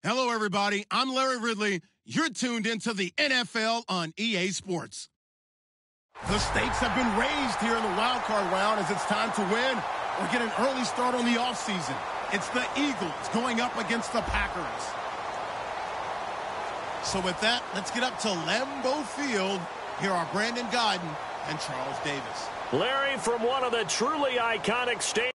Hello, everybody. I'm Larry Ridley. You're tuned into the NFL on EA Sports. The stakes have been raised here in the wild card round as it's time to win or get an early start on the offseason. It's the Eagles going up against the Packers. So with that, let's get up to Lambeau Field. Here are Brandon Godden and Charles Davis. Larry, from one of the truly iconic stadiums.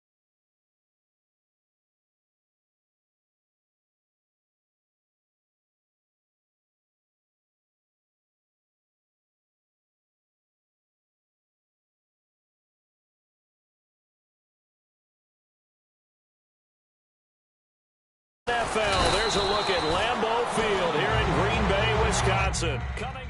NFL, there's a look at Lambeau Field here in Green Bay, Wisconsin. Coming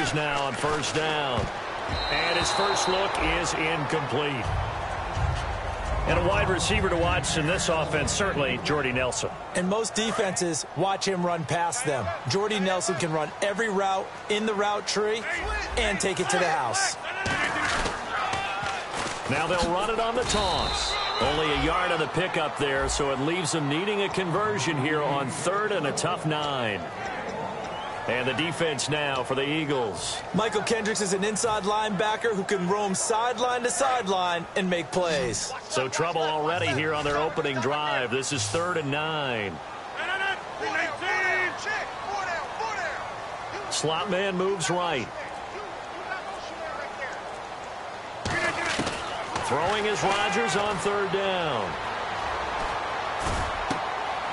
Steelers now on first down. And his first look is incomplete. And a wide receiver to watch in this offense, certainly Jordy Nelson. And most defenses watch him run past them. Jordy Nelson can run every route in the route tree and take it to the house. Now they'll run it on the toss. Only a yard on the pickup there, so it leaves them needing a conversion here on third and a tough 9. And the defense now for the Eagles. Michael Kendricks is an inside linebacker who can roam sideline to sideline and make plays. So trouble already here on their opening drive. This is 3rd and 9. Slot man moves right. Throwing is Rodgers on 3rd down.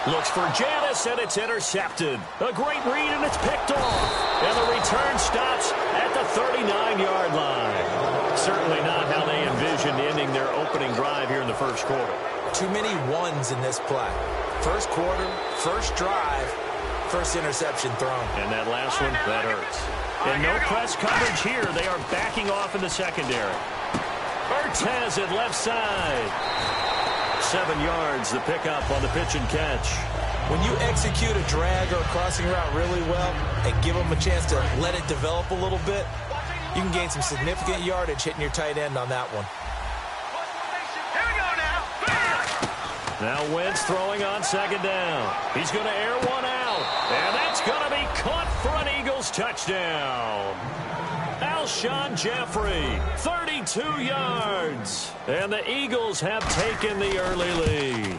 Looks for Janice, and it's intercepted. A great read, and it's picked off. And the return stops at the 39-yard line. Certainly not how they envisioned ending their opening drive here in the first quarter. Too many ones in this play. First quarter, first drive, first interception thrown. And that last one, that hurts. And no press coverage here. They are backing off in the secondary. Ertz has it left side. 7 yards, the pickup on the pitch and catch. When you execute a drag or a crossing route really well and give them a chance to let it develop a little bit, you can gain some significant yardage hitting your tight end on that one. Now Wentz throwing on 2nd down. He's going to air one out. And that's going to be caught for an Eagles touchdown. Alshon Jeffrey, 32 yards. And the Eagles have taken the early lead.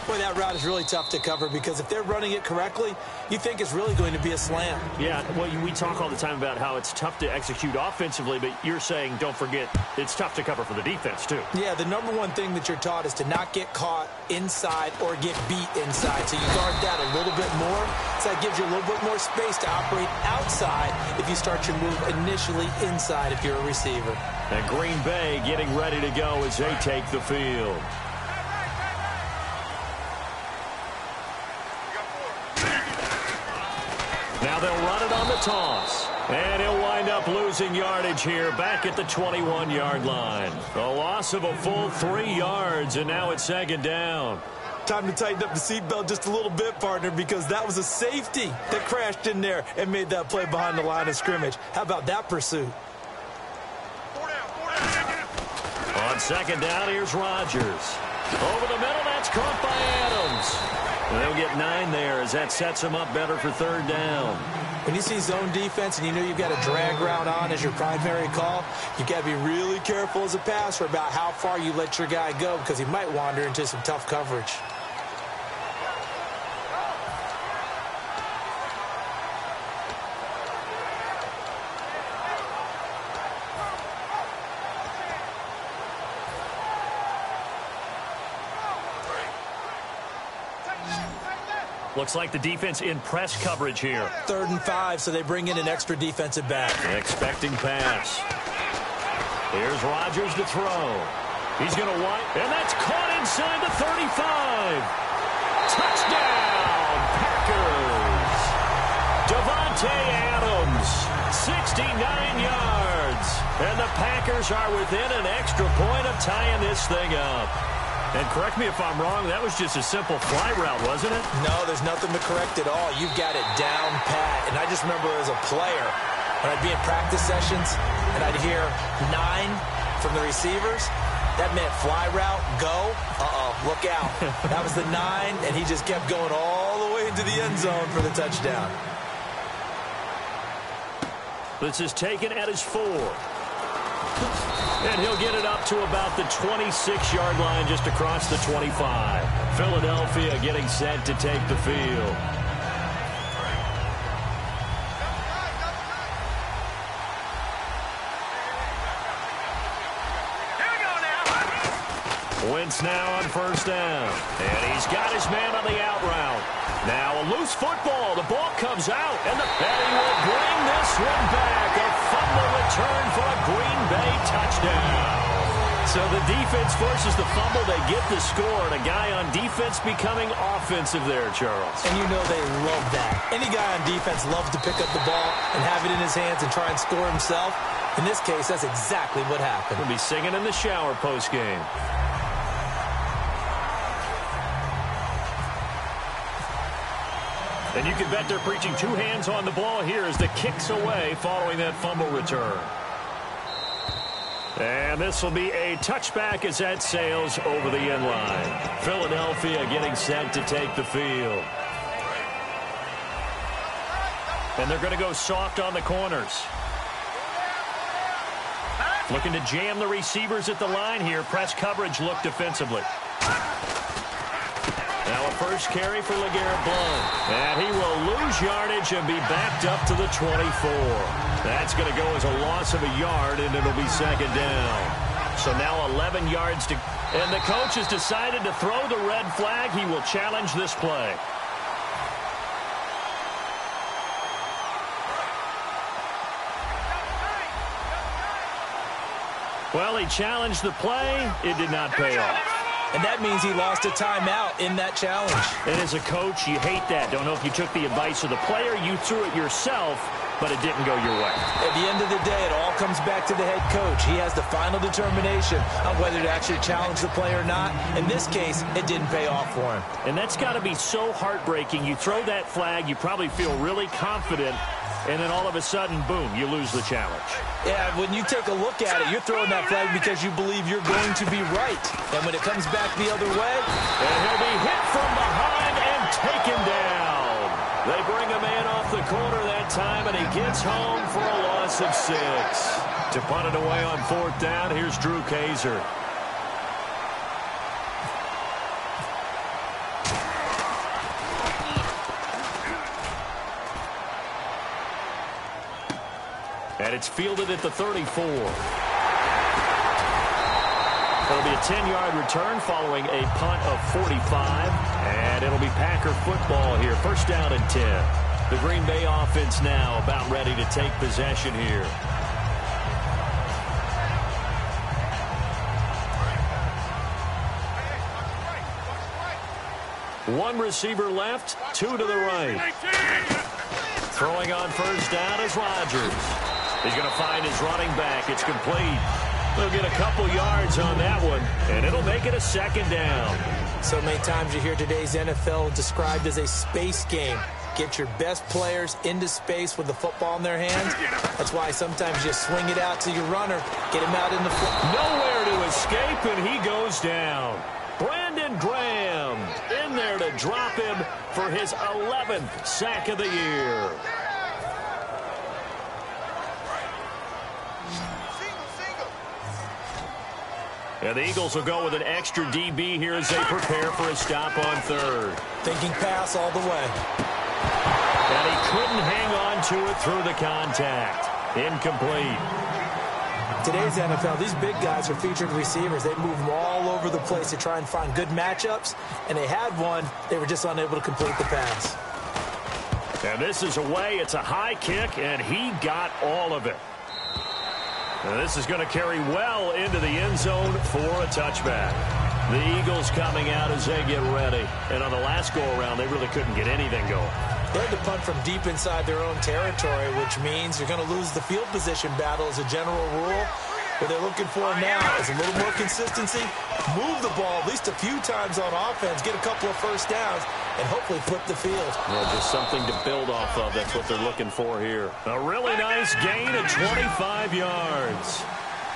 Boy, that route is really tough to cover because if they're running it correctly, you think it's really going to be a slam. Yeah, well, we talk all the time about how it's tough to execute offensively, but you're saying, don't forget, it's tough to cover for the defense, too. Yeah, the number one thing that you're taught is to not get caught inside or get beat inside. So you guard that a little bit more. So that gives you a little bit more space to operate outside if you start your move initially inside if you're a receiver. And Green Bay getting ready to go as they take the field. Now they'll run it on the toss. And he'll wind up losing yardage here back at the 21-yard line. A loss of a full 3 yards, and now it's 2nd down. Time to tighten up the seatbelt just a little bit, partner, because that was a safety that crashed in there and made that play behind the line of scrimmage. How about that pursuit? On 2nd down, here's Rodgers. Over the middle, that's caught by Adams. And they'll get 9 there as that sets them up better for 3rd down. When you see zone defense and you know you've got a drag route on as your primary call, you've got to be really careful as a passer about how far you let your guy go because he might wander into some tough coverage. Looks like the defense in press coverage here. 3rd and 5, so they bring in an extra defensive back. Expecting pass. Here's Rodgers to throw. He's going to wipe, and that's caught inside the 35. Touchdown, Packers. Davante Adams, 69 yards. And the Packers are within an extra point of tying this thing up. And correct me if I'm wrong, that was just a simple fly route, wasn't it? No, there's nothing to correct at all. You've got it down pat. And I just remember as a player, when I'd be in practice sessions and I'd hear 9 from the receivers, that meant fly route, go, look out. That was the 9, and he just kept going all the way into the end zone for the touchdown. This is taken at his 4. And he'll get it up to about the 26-yard line just across the 25. Philadelphia getting set to take the field. Wentz now on 1st down. And he's got his man on the out route. Now a loose football. The ball comes out. And he will bring this one back. A fumble return for a Green Bay touchdown. So the defense forces the fumble. They get the score, and a guy on defense becoming offensive there, Charles. And you know they love that. Any guy on defense loves to pick up the ball and have it in his hands and try and score himself. In this case, that's exactly what happened. We'll be singing in the shower post-game. And you can bet they're preaching two hands on the ball here as the kick's away following that fumble return. And this will be a touchback as that sails over the end line. Philadelphia getting set to take the field. And they're going to go soft on the corners. Looking to jam the receivers at the line here. Press coverage look defensively. Now a first carry for LeGarrette Blount. And he will lose yardage and be backed up to the 24. That's going to go as a loss of a yard, and it'll be second down. So now 11 yards to... And the coach has decided to throw the red flag. He will challenge this play. Well, he challenged the play. It did not pay off. And that means he lost a timeout in that challenge. And as a coach, you hate that. Don't know if you took the advice of the player. You threw it yourself, but it didn't go your way. At the end of the day, it all comes back to the head coach. He has the final determination on whether to actually challenge the play or not. In this case, it didn't pay off for him. And that's got to be so heartbreaking. You throw that flag, you probably feel really confident, and then all of a sudden, boom, you lose the challenge. Yeah, when you take a look at it, you're throwing that flag because you believe you're going to be right. And when it comes back the other way... And he'll be hit from behind and taken down. They bring a man off the corner that time, and he gets home for a loss of 6. To punt it away on fourth down, here's Drew Kaiser. And it's fielded at the 34. It'll be a 10-yard return following a punt of 45. And it'll be Packer football here. First down and 10. The Green Bay offense now about ready to take possession here. One receiver left, two to the right. Throwing on first down is Rodgers. He's going to find his running back. It's complete. They'll get a couple yards on that one, and it'll make it a second down. So many times you hear today's NFL described as a space game. Get your best players into space with the football in their hands. That's why sometimes you swing it out to your runner, get him out in the floor. Nowhere to escape, and he goes down. Brandon Graham in there to drop him for his 11th sack of the year. And the Eagles will go with an extra DB here as they prepare for a stop on third. Thinking pass all the way. And he couldn't hang on to it through the contact. Incomplete. Today's NFL, these big guys are featured receivers. They move them all over the place to try and find good matchups. And they had one. They were just unable to complete the pass. And this is away. It's a high kick, and he got all of it. And this is going to carry well into the end zone for a touchback. The Eagles coming out as they get ready. And on the last go-around, they really couldn't get anything going. They had to punt from deep inside their own territory, which means you're going to lose the field position battle as a general rule. What they're looking for now is a little more consistency, move the ball at least a few times on offense, get a couple of first downs, and hopefully flip the field. Well, just something to build off of. That's what they're looking for here. A really nice gain of 25 yards.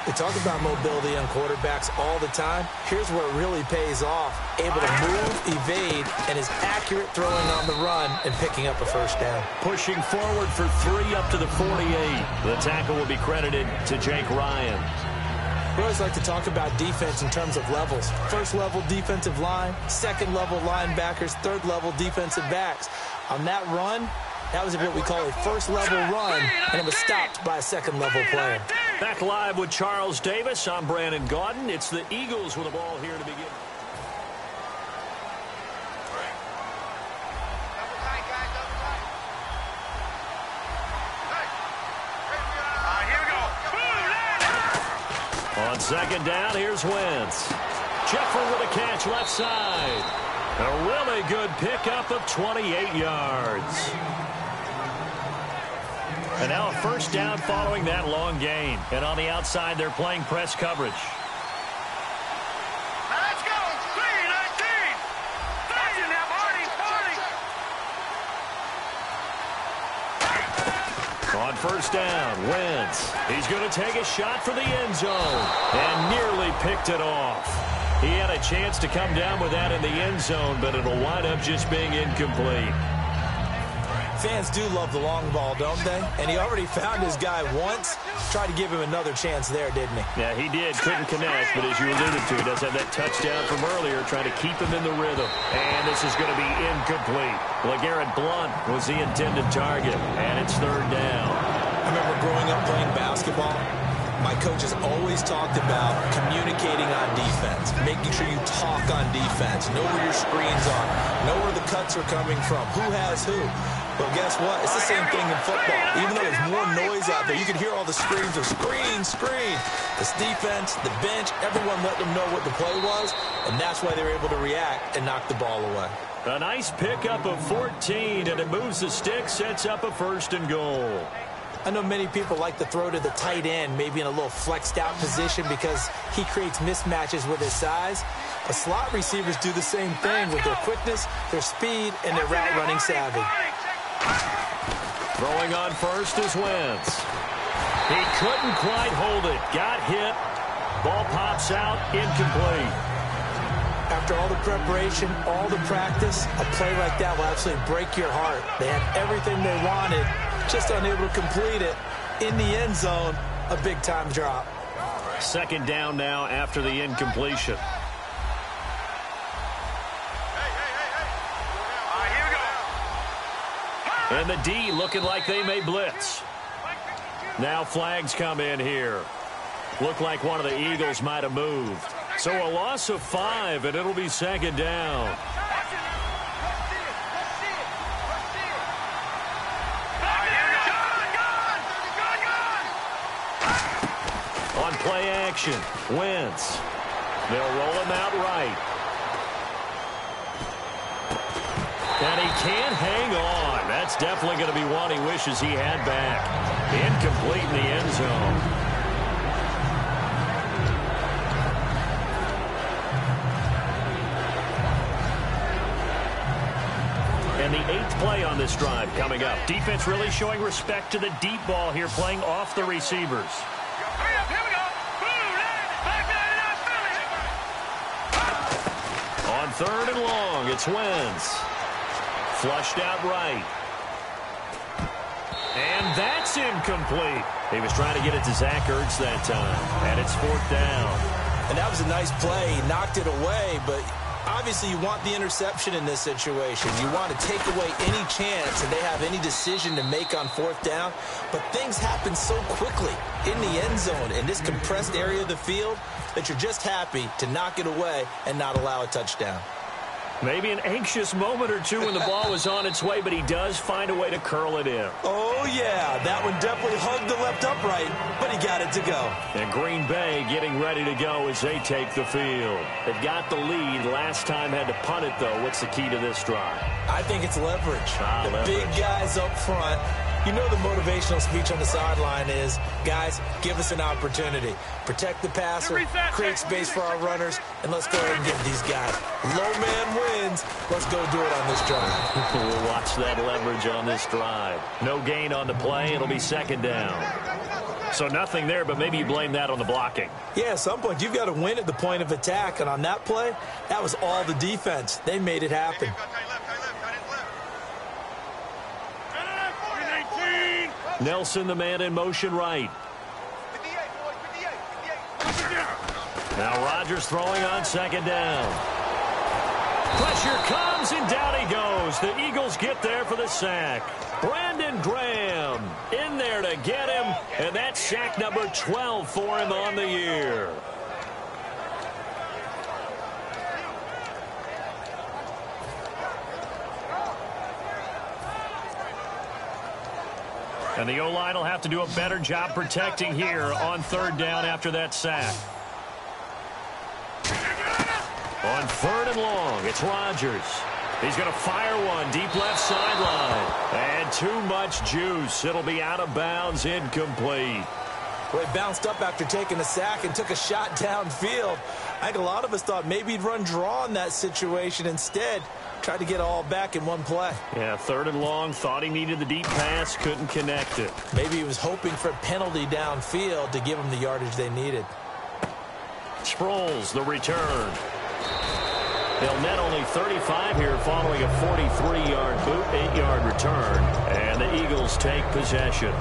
They talk about mobility on quarterbacks all the time. Here's where it really pays off. Able to move, evade, and is accurate throwing on the run and picking up a first down. Pushing forward for 3 up to the 48. The tackle will be credited to Jake Ryan. We always like to talk about defense in terms of levels. First level defensive line, second level linebackers, third level defensive backs. On that run, that was what we call a first level run, and it was stopped by a second level player. Back live with Charles Davis. I'm Brandon Gaudin. It's the Eagles with the ball here to begin. On second down, here's Wentz. Jeffrey with a catch left side. A really good pickup of 28 yards. And now a first down following that long gain. And on the outside, they're playing press coverage. Let's go! 3-19! Touching that party! On first down, Wentz. He's going to take a shot for the end zone. And nearly picked it off. He had a chance to come down with that in the end zone, but it'll wind up just being incomplete. Fans do love the long ball, don't they? And he already found his guy once. Tried to give him another chance there, didn't he? Yeah, he did. Couldn't connect, but as you alluded to, he does have that touchdown from earlier, trying to keep him in the rhythm. And this is going to be incomplete. LeGarrette Blount was the intended target, and it's third down. I remember growing up playing basketball. My coaches always talked about communicating on defense, making sure you talk on defense, know where your screens are, know where the cuts are coming from, who has who. But guess what? It's the same thing in football. Even though there's more noise out there, you can hear all the screams of screen, screen. This defense, the bench, everyone let them know what the play was, and that's why they were able to react and knock the ball away. A nice pickup of 14, and it moves the stick, sets up a first and goal. I know many people like to throw to the tight end, maybe in a little flexed out position because he creates mismatches with his size. But slot receivers do the same thing with their quickness, their speed, and their route running savvy. Throwing on first is Wentz. He couldn't quite hold it. Got hit. Ball pops out. Incomplete. After all the preparation, all the practice, a play like that will absolutely break your heart. They had everything they wanted, just unable to complete it. In the end zone, a big-time drop. Second down now after the incompletion. And the D looking like they may blitz. Now flags come in here. Looked like one of the Eagles might have moved. So a loss of 5, and it'll be second down. On play action, Wentz. They'll roll him out right. And he can't hang on. That's definitely going to be one he wishes he had back. Incomplete in the end zone. And the 8th play on this drive coming up. Defense really showing respect to the deep ball here, playing off the receivers. On third and long, it's Wentz. Flushed out right. And that's incomplete. He was trying to get it to Zach Ertz that time. And it's fourth down. And that was a nice play. He knocked it away, but obviously you want the interception in this situation. You want to take away any chance and they have any decision to make on fourth down. But things happen so quickly in the end zone in this compressed area of the field that you're just happy to knock it away and not allow a touchdown. Maybe an anxious moment or two when the ball was on its way, but he does find a way to curl it in. Oh, yeah. That one definitely hugged the left upright, but he got it to go. And Green Bay getting ready to go as they take the field. They've got the lead. Last time had to punt it, though. What's the key to this drive? I think it's leverage. Leverage. Big guys up front. You know the motivational speech on the sideline is, guys, give us an opportunity. Protect the passer, create space for our runners, and let's go ahead and give these guys. Low man wins. Let's go do it on this drive. We'll watch that leverage on this drive. No gain on the play. It'll be second down. So nothing there, but maybe you blame that on the blocking. Yeah, at some point, you've got to win at the point of attack. And on that play, that was all the defense. They made it happen. Nelson, the man in motion right. Now Rodgers throwing on second down. Pressure comes, and down he goes. The Eagles get there for the sack. Brandon Graham in there to get him, and that's sack number 12 for him on the year. And the O-line will have to do a better job protecting here on third down after that sack. 3rd and long. It's Rodgers. He's going to fire one deep left sideline. And too much juice. It'll be out of bounds, incomplete. Well, he bounced up after taking a sack and took a shot downfield. I think a lot of us thought maybe he'd run draw in that situation. Instead, tried to get all back in one play. Yeah, 3rd and long. Thought he needed the deep pass. Couldn't connect it. Maybe he was hoping for a penalty downfield to give him the yardage they needed. Sproles, the return. They'll net only 35 here following a 43-yard boot, 8-yard return. And the Eagles take possession.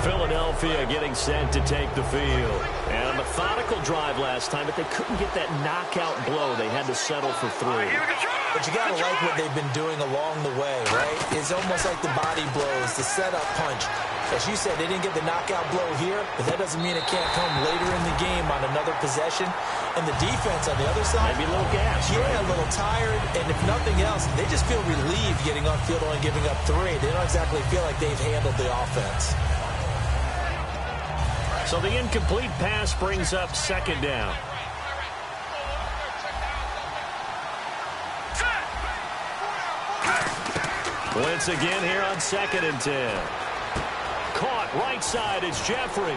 Philadelphia getting set to take the field. And a methodical drive last time, but they couldn't get that knockout blow. They had to settle for 3. But you got to like what they've been doing along the way, right? It's almost like the body blows, the setup punch. As you said, they didn't get the knockout blow here, but that doesn't mean it can't come later in the game on another possession. And the defense on the other side, maybe a little gas. Yeah, right? A little tired. And if nothing else, they just feel relieved getting on field only giving up 3. They don't exactly feel like they've handled the offense. So the incomplete pass brings up 2nd down. Blitz again here on 2nd and 10. Caught right side. It's Jeffrey.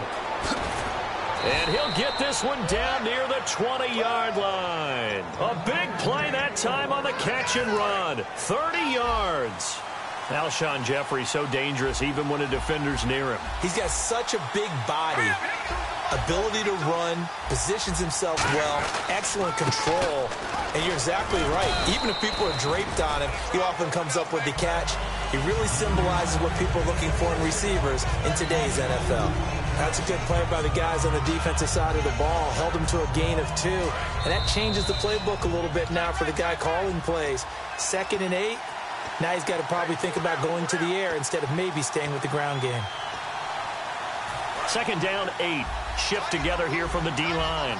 And he'll get this one down near the 20-yard line. A big play that time on the catch and run. 30 yards. Alshon Jeffrey so dangerous even when a defender's near him. He's got such a big body, ability to run, positions himself well, excellent control. And you're exactly right. Even if people are draped on him, he often comes up with the catch. He really symbolizes what people are looking for in receivers in today's NFL. That's a good play by the guys on the defensive side of the ball. Held him to a gain of 2. And that changes the playbook a little bit now for the guy calling plays. 2nd and 8. Now he's got to probably think about going to the air instead of maybe staying with the ground game. 2nd down, 8. Shift together here from the D-line.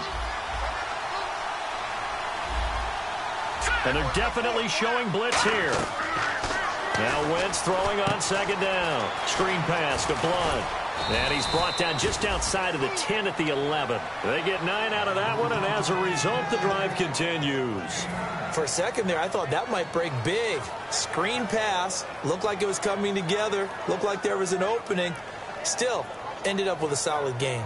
And they're definitely showing blitz here. Now Wentz throwing on 2nd down. Screen pass to Blunt. And he's brought down just outside of the 10 at the 11. They get 9 out of that one, and as a result, the drive continues. For a second there, I thought that might break big. Screen pass. Looked like it was coming together. Looked like there was an opening. Still, ended up with a solid game.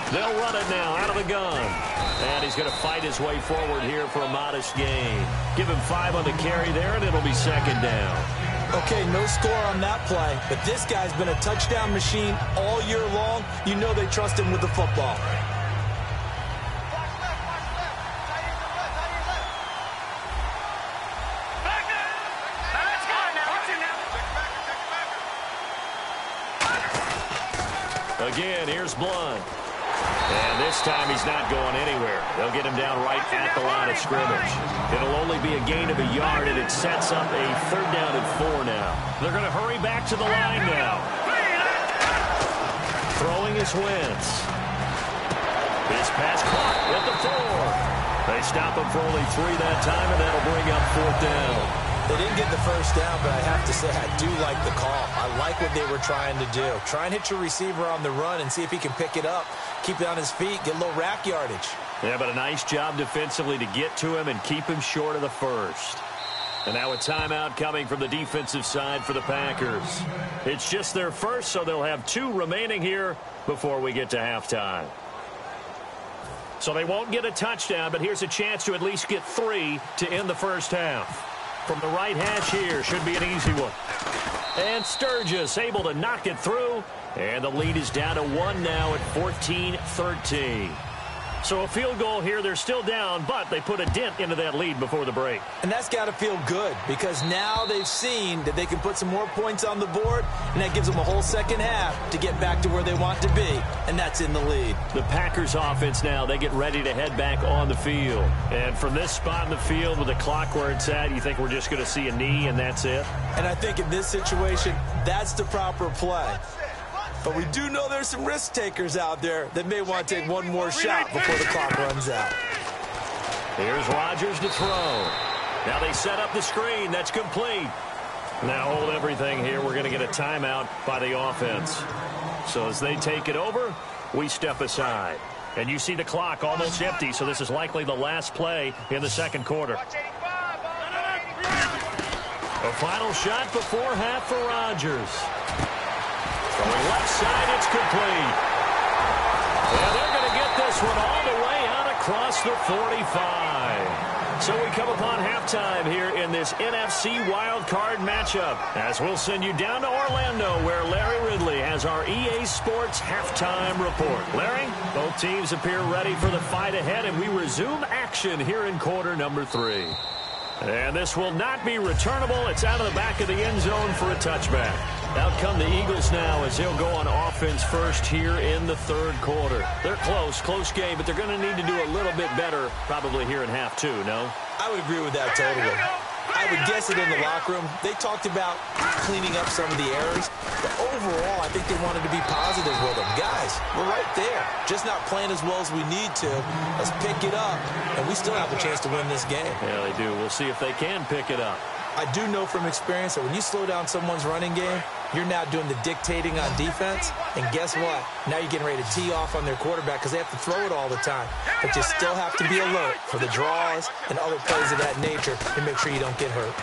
They'll run it now out of the gun. And he's going to fight his way forward here for a modest gain. Give him 5 on the carry there, and it'll be 2nd down. Okay, no score on that play, but this guy's been a touchdown machine all year long. You know they trust him with the football. Again, here's Blunt. And this time he's not going anywhere. They'll get him down right at the line of scrimmage. It'll only be a gain of a yard, and it sets up a 3rd down and 4 now. They're going to hurry back to the line now. Throwing is Wentz. This pass caught at the 4. They stop him for only 3 that time, and that'll bring up 4th down. They didn't get the first down, but I have to say I do like the call. I like what they were trying to do. Try and hit your receiver on the run and see if he can pick it up. Keep it on his feet, get a little rack yardage. Yeah, but a nice job defensively to get to him and keep him short of the first. And now a timeout coming from the defensive side for the Packers. It's just their first, so they'll have 2 remaining here before we get to halftime. So they won't get a touchdown, but here's a chance to at least get 3 to end the first half. From the right hash here, should be an easy one. And Sturgis able to knock it through. And the lead is down to 1 now at 14-13. So a field goal here, they're still down, but they put a dent into that lead before the break. And that's got to feel good because now they've seen that they can put some more points on the board, and that gives them a whole second half to get back to where they want to be, and that's in the lead. The Packers offense now, they get ready to head back on the field. And from this spot in the field with the clock where it's at, you think we're just going to see a knee and that's it? And I think in this situation, that's the proper play. But we do know there's some risk takers out there that may want to take one more shot before the clock runs out. Here's Rodgers to throw. Now they set up the screen. That's complete. Now hold everything here. We're going to get a timeout by the offense. So as they take it over, we step aside. And you see the clock almost empty, so this is likely the last play in the second quarter. A final shot before half for Rodgers. Throwing left side, it's complete. And they're going to get this one all the way out across the 45. So we come upon halftime here in this NFC wildcard matchup, as we'll send you down to Orlando, where Larry Ridley has our EA Sports halftime report. Larry, both teams appear ready for the fight ahead, and we resume action here in quarter number 3. And this will not be returnable. It's out of the back of the end zone for a touchback. Out come the Eagles now as they'll go on offense first here in the third quarter. They're close game, but they're going to need to do a little bit better probably here in half 2, no? I would agree with that totally. I would guess it in the locker room. They talked about cleaning up some of the errors, but overall, I think they wanted to be positive with them. Guys, we're right there. Just not playing as well as we need to. Let's pick it up, and we still have a chance to win this game. Yeah, they do. We'll see if they can pick it up. I do know from experience that when you slow down someone's running game, you're now doing the dictating on defense, and guess what? Now you're getting ready to tee off on their quarterback because they have to throw it all the time. But you still have to be alert for the draws and other plays of that nature to make sure you don't get hurt.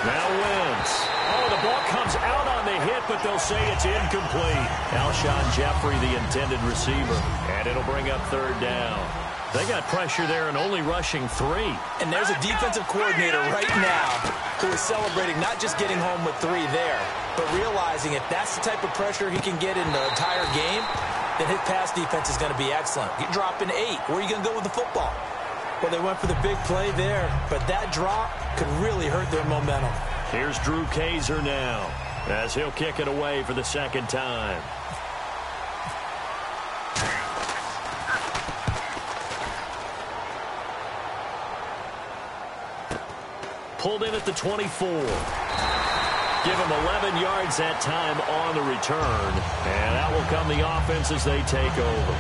Now Wentz. Oh, the ball comes out on the hit, but they'll say it's incomplete. Alshon Jeffrey, the intended receiver, and it'll bring up third down. They got pressure there and only rushing 3. And there's a defensive coordinator right now who is celebrating not just getting home with 3 there, but realizing if that's the type of pressure he can get in the entire game, then his pass defense is going to be excellent. You're dropping 8. Where are you going to go with the football? Well, they went for the big play there, but that drop could really hurt their momentum. Here's Drew Kaiser now as he'll kick it away for the second time. Pulled in at the 24. Give him 11 yards that time on the return. And out will come the offense as they take over.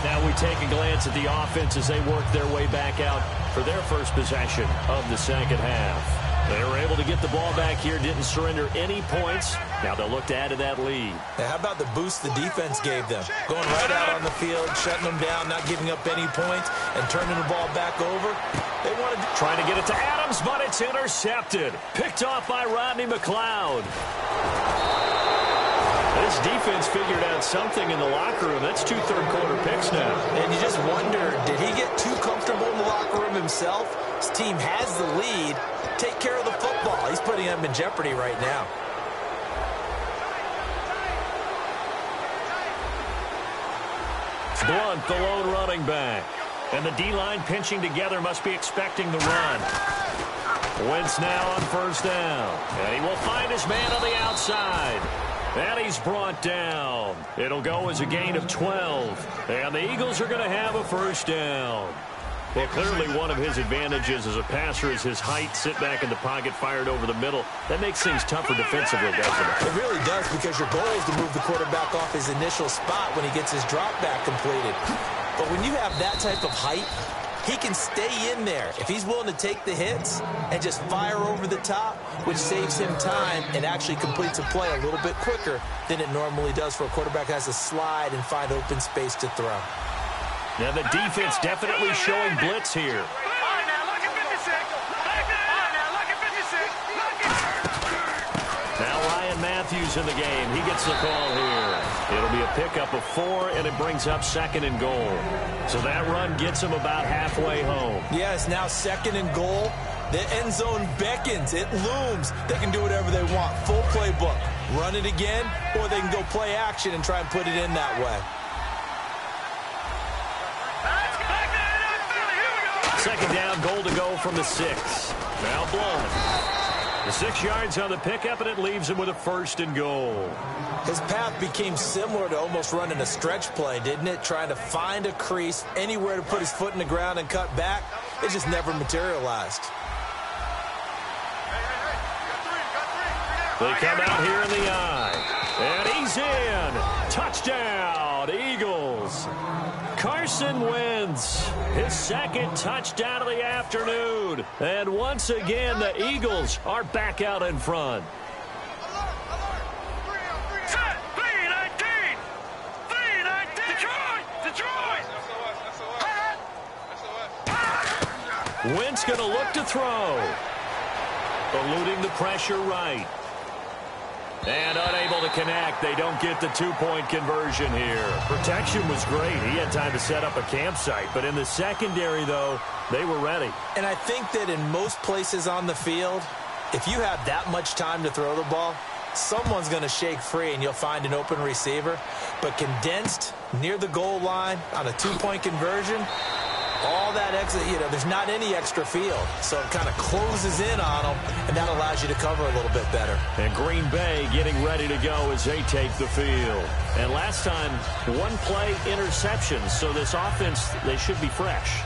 Now we take a glance at the offense as they work their way back out for their first possession of the second half. They were able to get the ball back here, didn't surrender any points. Now they'll look to add to that lead. Now, how about the boost the defense gave them? Going right out on the field, shutting them down, not giving up any points, and turning the ball back over. They wanted to try to get it to Adams, but it's intercepted. Picked off by Rodney McLeod. This defense figured out something in the locker room. That's 2 third-quarter picks now. And you just wonder, did he get too comfortable in the locker room himself? His team has the lead. Take care of the football. He's putting them in jeopardy right now. Blunt, the lone running back. And the D-line pinching together must be expecting the run. Wentz now on first down. And he will find his man on the outside. And he's brought down. It'll go as a gain of 12. And the Eagles are going to have a first down. Well, clearly one of his advantages as a passer is his height. Sit back in the pocket, fired over the middle. That makes things tougher defensively, doesn't it? It really does, because your goal is to move the quarterback off his initial spot when he gets his drop back completed. But when you have that type of height, he can stay in there if he's willing to take the hits and just fire over the top, which saves him time and actually completes a play a little bit quicker than it normally does for a quarterback who has to slide and find open space to throw. Now the defense definitely showing blitz here. Now Ryan Matthews in the game. He gets the call here. It'll be a pickup of 4, and it brings up 2nd and goal. So that run gets him about halfway home. Yes, now 2nd and goal. The end zone beckons. It looms. They can do whatever they want. Full playbook. Run it again, or they can go play action and try and put it in that way. Second down, goal to go from the 6. Now Blunt. The 6 yards on the pickup, and it leaves him with a 1st and goal. His path became similar to almost running a stretch play, didn't it? Trying to find a crease, anywhere to put his foot in the ground and cut back. It just never materialized. They come out here in the eye. And he's in. Touchdown, Eagles. Carson Wentz, his 2nd touchdown of the afternoon. And once again, the Eagles are back out in front. Set. 3-19. 3-19. Detroit. Wentz going to look to throw. Eluding the pressure right. And unable to connect. They don't get the 2-point conversion here. Protection was great. He had time to set up a campsite. But in the secondary, though, they were ready. And I think that in most places on the field, if you have that much time to throw the ball, someone's going to shake free and you'll find an open receiver. But condensed near the goal line on a 2-point conversion, all that extra, there's not any extra field. So it kind of closes in on them, and that allows you to cover a little bit better. And Green Bay getting ready to go as they take the field. And last time, 1-play interceptions. So this offense, they should be fresh.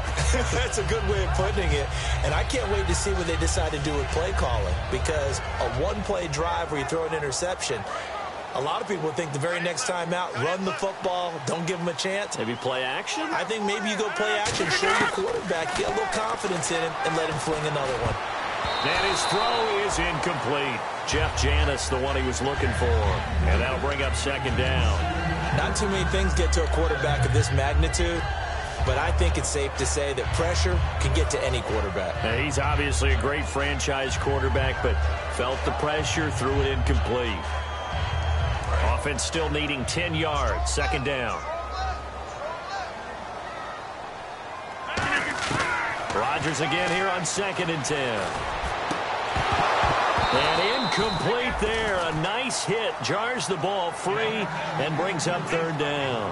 That's a good way of putting it. And I can't wait to see what they decide to do with play calling, because a 1-play drive where you throw an interception, a lot of people think the very next time out, run the football, don't give them a chance. Maybe play action? I think maybe you go play action, show your quarterback, get a little confidence in him, and let him fling another one. And his throw is incomplete. Jeff Janis, the one he was looking for. And that'll bring up 2nd down. Not too many things get to a quarterback of this magnitude, but I think it's safe to say that pressure can get to any quarterback. Now, he's obviously a great franchise quarterback, but felt the pressure, threw it incomplete. Offense still needing 10 yards. 2nd down. Rodgers again here on 2nd and 10. And incomplete there. A nice hit. Jars the ball free and brings up 3rd down.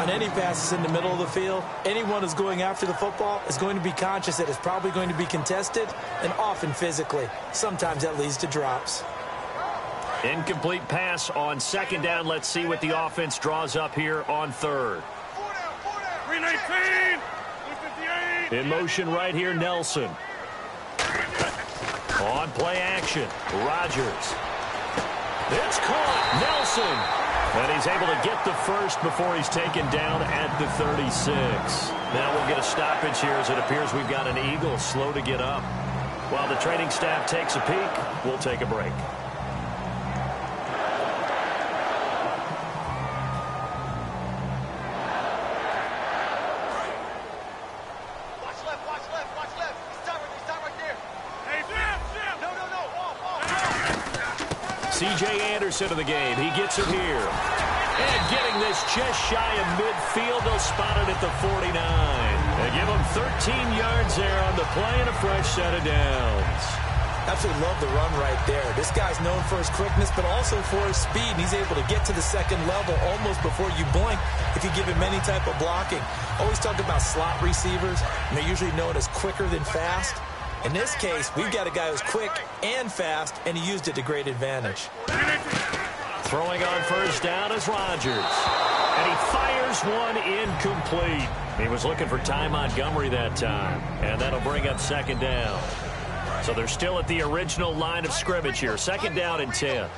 On any passes in the middle of the field, anyone who's going after the football is going to be conscious that it's probably going to be contested, and often physically. Sometimes that leads to drops. Incomplete pass on 2nd down. Let's see what the offense draws up here on 3rd. 3-19. In motion right here, Nelson. On play action, Rodgers. It's caught, Nelson. And he's able to get the 1st before he's taken down at the 36. Now we'll get a stoppage here as it appears we've got an Eagle slow to get up. While the training staff takes a peek, we'll take a break. C.J. Anderson of the game. He gets it here. And getting this just shy of midfield. They'll spot it at the 49. They give him 13 yards there on the play and a fresh set of downs. Absolutely love the run right there. This guy's known for his quickness, but also for his speed. And he's able to get to the 2nd level almost before you blink if you give him any type of blocking. Always talk about slot receivers, and they're usually known as quicker than fast. In this case, we've got a guy who's quick and fast, and he used it to great advantage. Throwing on 1st down is Rodgers. And he fires one incomplete. He was looking for Ty Montgomery that time. And that'll bring up 2nd down. So they're still at the original line of scrimmage here. 2nd down and 10.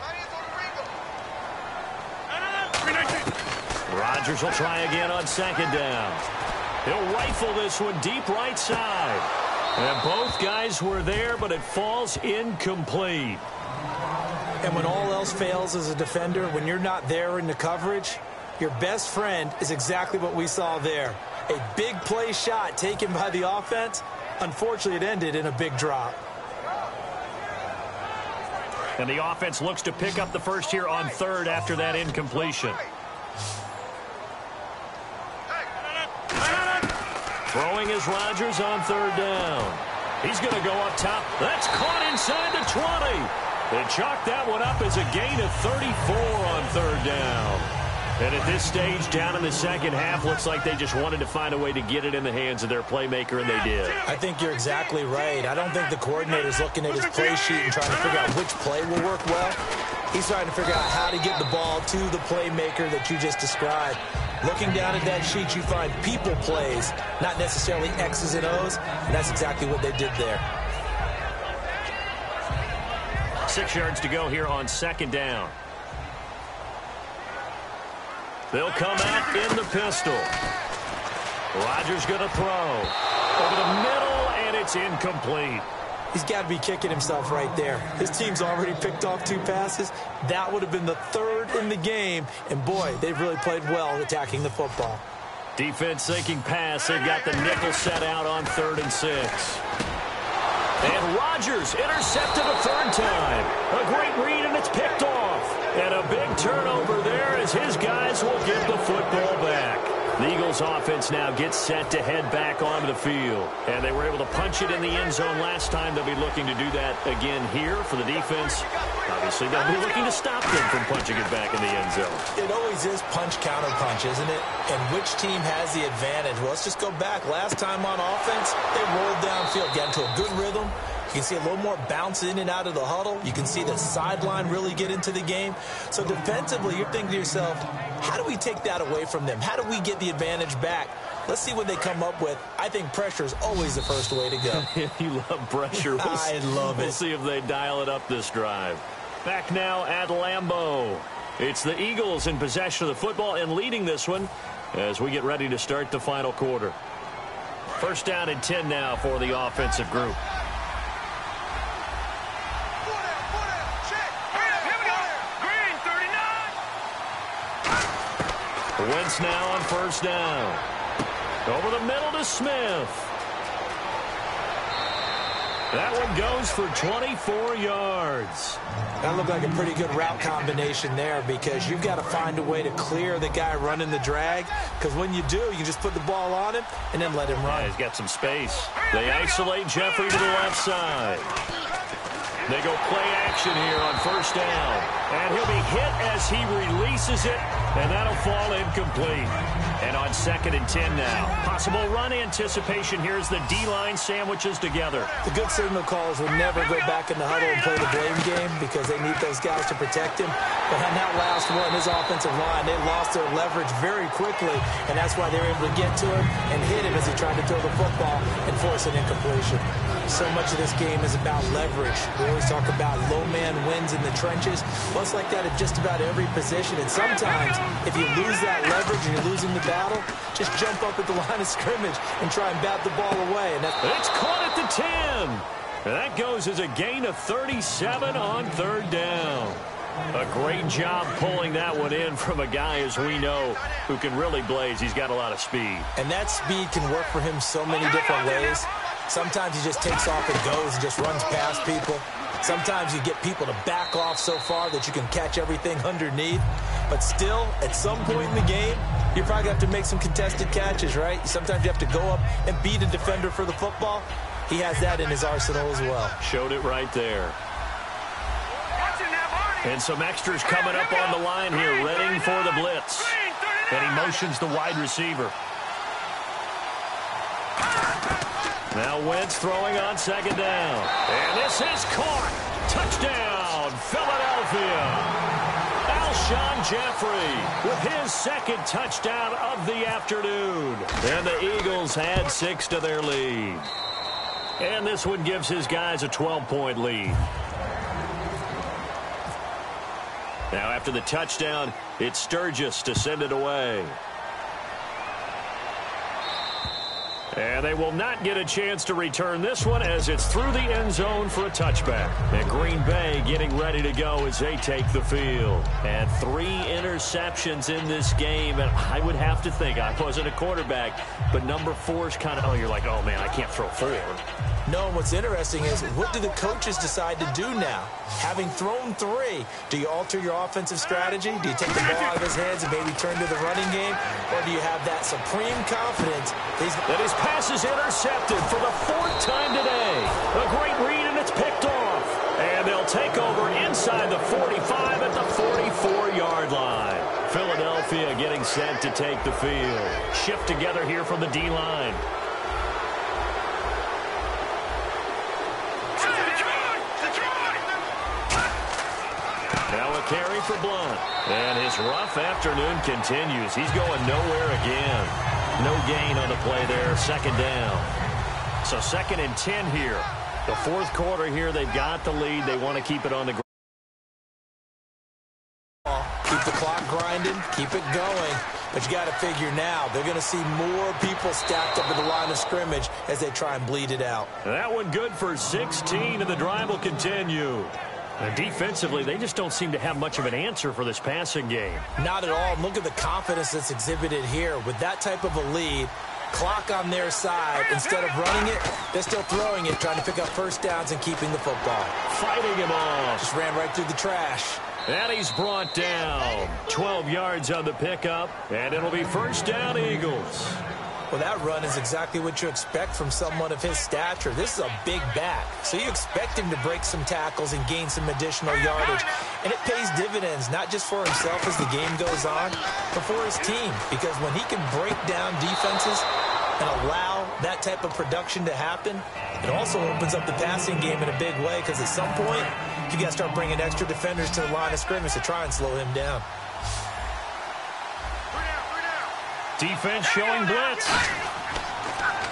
Rodgers will try again on 2nd down. He'll rifle this one deep right side. And both guys were there, but it falls incomplete. And when all else fails as a defender, when you're not there in the coverage, your best friend is exactly what we saw there. A big play shot taken by the offense. Unfortunately, it ended in a big drop. And the offense looks to pick up the 1st here on 3rd after that incompletion. Throwing is Rodgers on 3rd down. He's going to go up top. That's caught inside the 20. They chalk that one up as a gain of 34 on 3rd down. And at this stage, down in the second half, looks like they just wanted to find a way to get it in the hands of their playmaker, and they did. I think you're exactly right. I don't think the coordinator's looking at his play sheet and trying to figure out which play will work well. He's trying to figure out how to get the ball to the playmaker that you just described. Looking down at that sheet, you find people plays, not necessarily X's and O's, and that's exactly what they did there. 6 yards to go here on second down. They'll come out in the pistol. Rodgers going to throw. Over the middle, and it's incomplete. He's got to be kicking himself right there. His team's already picked off 2 passes. That would have been the 3rd in the game. And, boy, they've really played well attacking the football. Defense thinking pass. They've got the nickel set out on 3rd and 6. And Rodgers intercepted a 3rd time. A great read, and it's picked off. And a big turnover there as his guys will get the football back. The Eagles offense now gets set to head back onto the field. And they were able to punch it in the end zone last time. They'll be looking to do that again here for the defense. Obviously, they'll be looking to stop them from punching it back in the end zone. It always is punch-counter-punch, isn't it? And which team has the advantage? Well, let's just go back. Last time on offense, they rolled downfield, got into a good rhythm. You can see a little more bounce in and out of the huddle. You can see the sideline really get into the game. So defensively, you're thinking to yourself, how do we take that away from them? How do we get the advantage back? Let's see what they come up with. I think pressure is always the first way to go. You love pressure. I love it. We'll see if they dial it up this drive. Back now at Lambeau. It's the Eagles in possession of the football and leading this one as we get ready to start the final quarter. 1st down and 10 now for the offensive group. Wentz now on 1st down. Over the middle to Smith. That one goes for 24 yards. That looked like a pretty good route combination there because you've got to find a way to clear the guy running the drag, because when you do, you just put the ball on him and then let him run. Yeah, he's got some space. They isolate Jeffrey to the left side. They go play action here on 1st down. And he'll be hit as he releases it, and that'll fall incomplete. And on 2nd and 10 now. Possible run anticipation here as the D-line sandwiches together. The good signal callers will never go back in the huddle and play the blame game because they need those guys to protect him. But on that last one, his offensive line, they lost their leverage very quickly, and that's why they were able to get to him and hit him as he tried to throw the football and force an incompletion. So much of this game is about leverage. We always talk about low man wins in the trenches. Well, it's like that at just about every position. And sometimes, if you lose that leverage and you're losing the battle, just jump up at the line of scrimmage and try and bat the ball away. And it's caught at the 10. And that goes as a gain of 37 on 3rd down. A great job pulling that one in from a guy, as we know, who can really blaze. He's got a lot of speed. And that speed can work for him so many different ways. Sometimes he just takes off and goes and just runs past people. Sometimes you get people to back off so far that you can catch everything underneath. But still, at some point in the game, you probably have to make some contested catches, right? Sometimes you have to go up and beat a defender for the football. He has that in his arsenal as well. Showed it right there. And some extras coming up on the line here, ready for the blitz. And he motions the wide receiver. Now Wentz throwing on 2nd down. And this is caught. Touchdown, Philadelphia. Alshon Jeffrey with his 2nd touchdown of the afternoon. And the Eagles add 6 to their lead. And this one gives his guys a 12-point lead. Now after the touchdown, it's Sturgis to send it away. And they will not get a chance to return this one as it's through the end zone for a touchback. And Green Bay getting ready to go as they take the field. And 3 interceptions in this game. And I would have to think, I wasn't a quarterback, but number 4 is kind of, oh, you're like, oh, man, I can't throw 4. No, what's interesting is what do the coaches decide to do now? Having thrown 3, do you alter your offensive strategy? Do you take the ball out of his hands and maybe turn to the running game? Or do you have that supreme confidence that his pass is intercepted for the 4th time today? A great read, and it's picked off. And they'll take over inside the 45 at the 44-yard line. Philadelphia Philadelphia getting set to take the field. Shift together here from the D-line. Now a carry for Blunt. And his rough afternoon continues. He's going nowhere again. No gain on the play there. Second down. So 2nd and 10 here. The fourth quarter here, they've got the lead. They want to keep it on the ground. Keep the clock grinding, keep it going. But you got to figure now, they're going to see more people stacked up at the line of scrimmage as they try and bleed it out. That one good for 16, and the drive will continue. And defensively, they just don't seem to have much of an answer for this passing game. Not at all. And look at the confidence that's exhibited here. With that type of a lead, clock on their side, instead of running it, they're still throwing it, trying to pick up first downs and keeping the football. Fighting him off. Just ran right through the trash. And he's brought down. 12 yards on the pickup, and it'll be first down, Eagles. Well, that run is exactly what you expect from someone of his stature. This is a big back, so you expect him to break some tackles and gain some additional yardage. And it pays dividends, not just for himself as the game goes on, but for his team. Because when he can break down defenses and allow that type of production to happen, it also opens up the passing game in a big way, because at some point, you got to start bringing extra defenders to the line of scrimmage to try and slow him down. Defense showing blitz.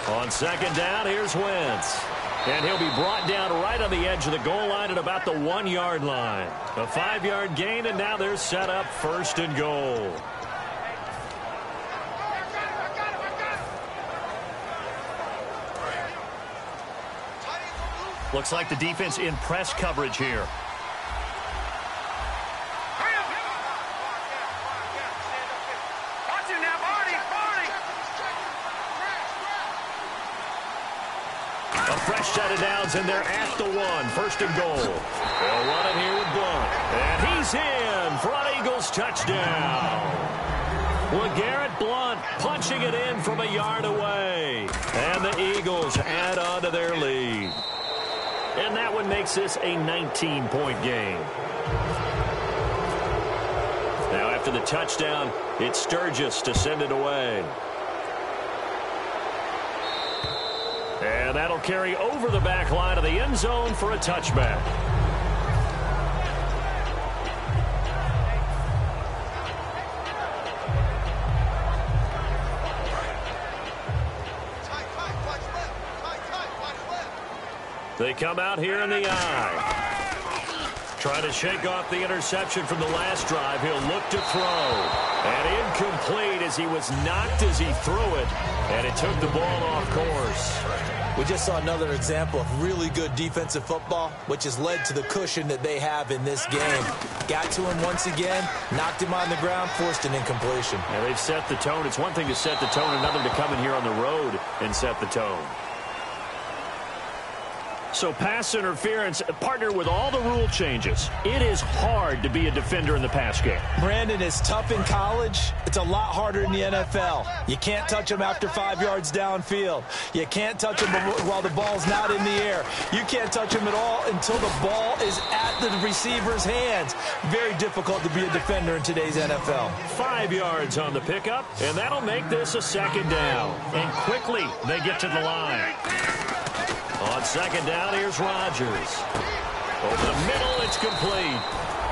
On second down, here's Wentz. And he'll be brought down right on the edge of the goal line at about the 1-yard line. A 5-yard gain, and now they're set up 1st and goal. Looks like the defense in press coverage here. A fresh set of downs, and they're at the 1. 1st and goal. They'll run it here with Blunt. And he's in for an Eagles touchdown. LeGarrette Blunt punching it in from a yard away. And the Eagles add on to their lead. And that one makes this a 19-point game. Now after the touchdown, it's Sturgis to send it away. And that'll carry over the back line of the end zone for a touchback. They come out here in the eye. Trying to shake off the interception from the last drive. He'll look to throw. And incomplete as he was knocked as he threw it. And it took the ball off course. We just saw another example of really good defensive football, which has led to the cushion that they have in this game. Got to him once again, knocked him on the ground, forced an incompletion. Yeah, they've set the tone. It's one thing to set the tone, another to come in here on the road and set the tone. So pass interference, partner with all the rule changes. It is hard to be a defender in the pass game. Brandon, is tough in college. It's a lot harder in the NFL. You can't touch them after 5 yards downfield. You can't touch them while the ball's not in the air. You can't touch them at all until the ball is at the receiver's hands. Very difficult to be a defender in today's NFL. 5 yards on the pickup, and that'll make this a 2nd down. And quickly, they get to the line. On 2nd down, here's Rodgers. Over the middle, it's complete.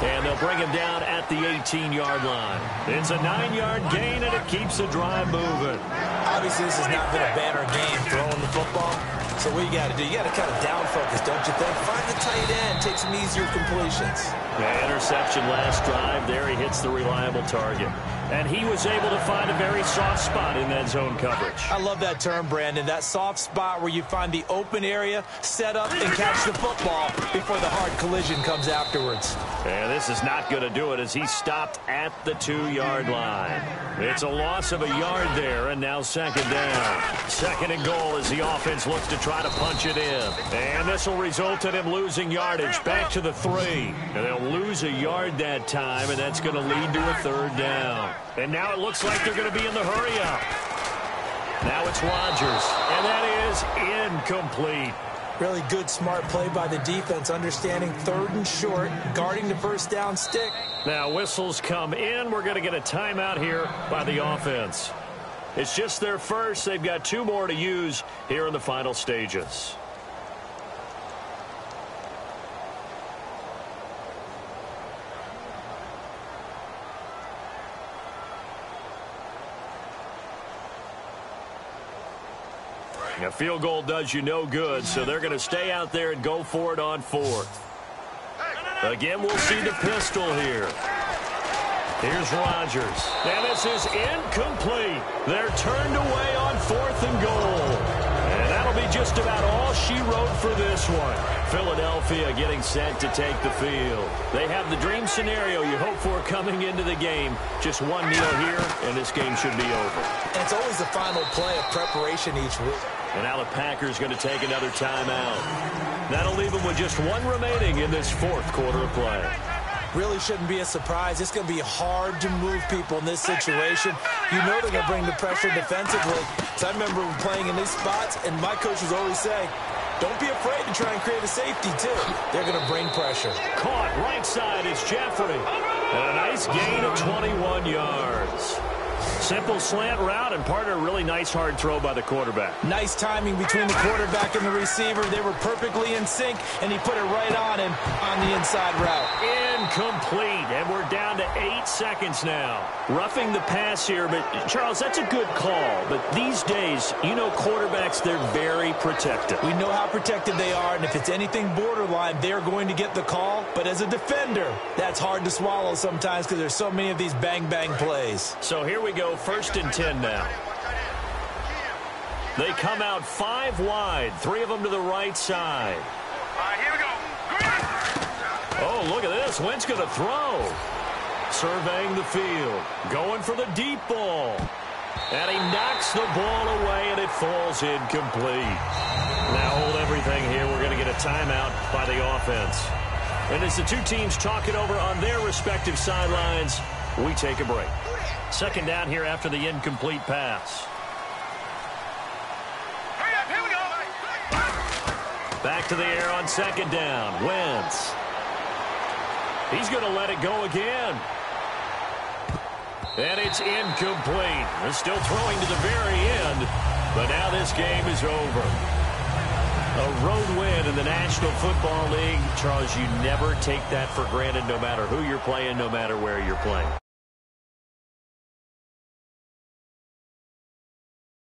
And they'll bring him down at the 18-yard line. It's a 9-yard gain, and it keeps the drive moving. Obviously, this has not been a banner game throwing the football. So what you got to do, you got to kind of down focus, don't you think? Find the tight end, take some easier completions. Yeah, interception last drive. There he hits the reliable target. And he was able to find a very soft spot in that zone coverage. I love that term, Brandon. That soft spot where you find the open area, set up, and catch the football before the hard collision comes afterwards. And this is not going to do it as he stopped at the 2-yard line. It's a loss of a yard there, and now 2nd down. 2nd and goal as the offense looks to try to punch it in. And this will result in him losing yardage back to the 3. And they'll lose a yard that time, and that's going to lead to a 3rd down. And now it looks like they're going to be in the hurry-up. Now it's Rodgers, and that is incomplete. Really good, smart play by the defense, understanding 3rd and short, guarding the first down stick. Now whistles come in. We're going to get a timeout here by the offense. It's just their first. They've got 2 more to use here in the final stages. A field goal does you no good, so they're going to stay out there and go for it on 4th. Again, we'll see the pistol here. Here's Rodgers. And this is incomplete. They're turned away on 4th and goal. And that'll be just about all she wrote for this one. Philadelphia getting set to take the field. They have the dream scenario you hope for coming into the game. Just one kneel here, and this game should be over. And it's always the final play of preparation each week. And now the Packers going to take another timeout. That'll leave them with just 1 remaining in this 4th quarter of play. Really shouldn't be a surprise. It's going to be hard to move people in this situation. You know they're going to bring the pressure defensively. So I remember playing in these spots, and my coaches always say, don't be afraid to try and create a safety, too. They're going to bring pressure. Caught right side is Jeffrey. And a nice gain of 21 yards. Simple slant route, and partner, really nice hard throw by the quarterback. Nice timing between the quarterback and the receiver. They were perfectly in sync, and he put it right on him on the inside route. Incomplete, and we're down to 8 seconds now. Roughing the pass here, but Charles, that's a good call. But these days, you know quarterbacks, they're very protective. We know how protected they are, and if it's anything borderline, they're going to get the call. But as a defender, that's hard to swallow sometimes because there's so many of these bang-bang plays. So here we go, 1st and 10 now. They come out 5 wide, 3 of them to the right side. All right, here we go. Oh, look at this. Wentz going to throw. Surveying the field. Going for the deep ball. And he knocks the ball away, and it falls incomplete. Now hold everything here. We're going to get a timeout by the offense. And as the 2 teams talk it over on their respective sidelines, we take a break. 2nd down here after the incomplete pass. Hurry up, here we go. Back to the air on 2nd down. Wentz. He's going to let it go again. And it's incomplete. They're still throwing to the very end, but now this game is over. A road win in the National Football League. Charles, you never take that for granted no matter who you're playing, no matter where you're playing.